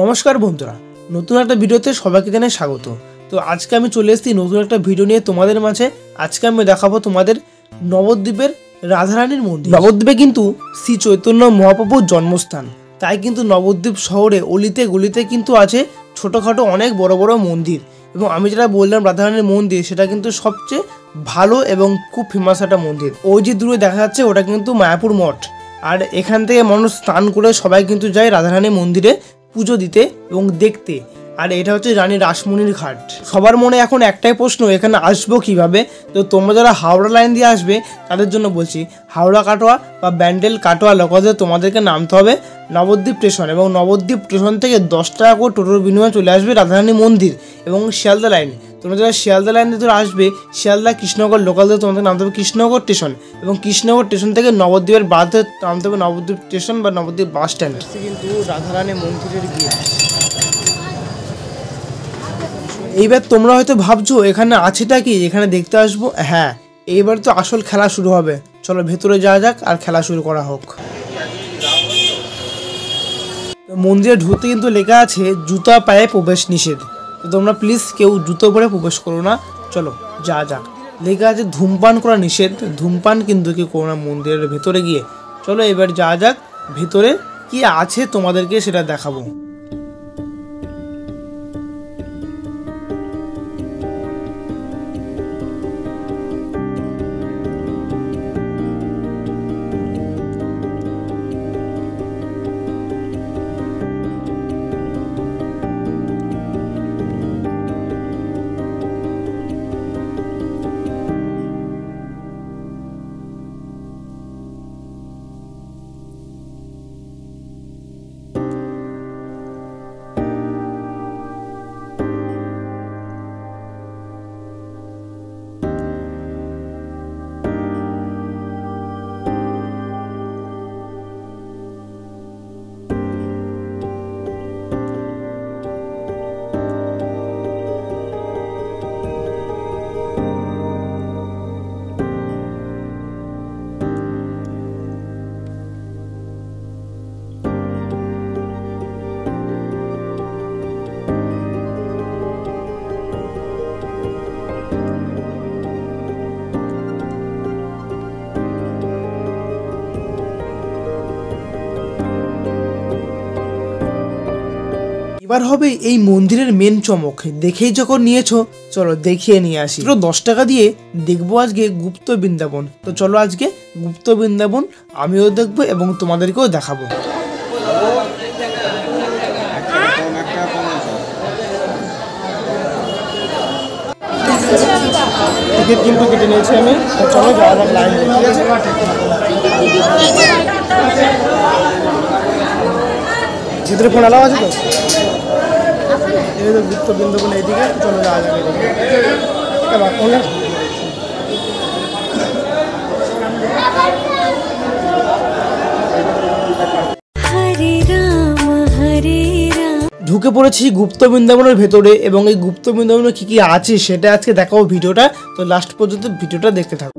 নমস্কার বন্ধুরা, নতুন একটা ভিডিওতে সবাইকে জানাই স্বাগত। তো আজকে আমি চলে এসেছি নতুন একটা ভিডিও নিয়ে তোমাদের মাঝে। আজকে আমি দেখাবো তোমাদের নবদ্বীপের রাধারানীর মন্দির। নবদ্বীপে কিন্তু শ্রী চৈতন্য মহাপ্রভুর জন্মস্থান, তাই কিন্তু নবদ্বীপ শহরে অলিতে গলিতে কিন্তু আছে ছোটোখাটো অনেক বড় বড় মন্দির। এবং আমি যেটা বললাম রাধারানীর মন্দির, সেটা কিন্তু সবচেয়ে ভালো এবং খুব ফেমাস একটা মন্দির। ওই যে দূরে দেখা যাচ্ছে ওটা কিন্তু মায়াপুর মঠ। আর এখান থেকে মানুষ স্নান করে সবাই কিন্তু যায় রাধারানী মন্দিরে পুজো দিতে এবং দেখতে। আর এটা হচ্ছে রানী রাসমণির ঘাট। সবার মনে এখন একটাই প্রশ্ন, এখানে আসবো কিভাবে? তো তোমরা যারা হাওড়া লাইন দিয়ে আসবে তাদের জন্য বলছি, হাওড়া কাটোয়া বা ব্যান্ডেল কাটোয়া লোকালে তোমাদেরকে নামতে হবে নবদ্বীপ স্টেশন, এবং নবদ্বীপ স্টেশন থেকে 10 টাকা করে টোটোর বিনিময়ে চলে আসবে রাধারানী মন্দির। এবং শিয়ালদা লাইন, তোমরা যারা শিয়ালদা লাইন দিয়ে আসবে, শিয়ালদা কৃষ্ণনগর লোকাল দিয়ে তোমাদের নামতে হবে কৃষ্ণনগর স্টেশন, এবং কৃষ্ণনগর স্টেশন থেকে নবদ্বীপের বাসে নামতে হবে নবদ্বীপ স্টেশন বা নবদ্বীপ বাস স্ট্যান্ড। কিন্তু রাধারানী মন্দিরের গিয়ে এইবার তোমরা হয়তো ভাবছো এখানে আছেটা কি, এখানে দেখতে আসবো। হ্যাঁ, এইবার তো আসল খেলা শুরু হবে। চলো ভেতরে যাওয়া যাক আর খেলা শুরু করা হোক। মন্দিরে ঢুকতে কিন্তু লেখা আছে জুতা পায়ে প্রবেশ নিষেধ। তো তোমরা প্লিজ কেউ জুতো পরে প্রবেশ করো না। চলো যা যাক। লেখা আছে ধূমপান করা নিষেধ, ধূমপান কিন্তু কেউ করো না মন্দিরের ভেতরে গিয়ে। চলো এবার যা যাক, ভেতরে কি আছে তোমাদেরকে সেটা দেখাবো। এবার হবে এই মন্দিরের মেন চমক। দেখেই যখন নিয়েছো, চলো দেখিয়ে নিয়ে আসি। 10 টাকা দিয়ে দেখবো আজকে গুপ্ত বৃন্দাবন। তো চলো আজকে গুপ্ত বৃন্দাবন আমিও দেখবো এবং তোমাদেরকেও দেখাবো। টিকিট কিন্তু কেটে নিয়েছি আমি। চলো যাওয়া যাক লাইন। ভিতরে ফোন আলাও আছে তো? এই তো গুপ্ত বৃন্দাবন এইদিকে। চলো যাওয়া যাবে এদিকে। ঢুকে পড়েছি গুপ্ত বৃন্দাবনের ভেতরে, এবং এই গুপ্ত বৃন্দাবনে কি কি আছে সেটা আজকে দেখাবো ভিডিওটা। তো লাস্ট পর্যন্ত ভিডিওটা দেখতে থাকো।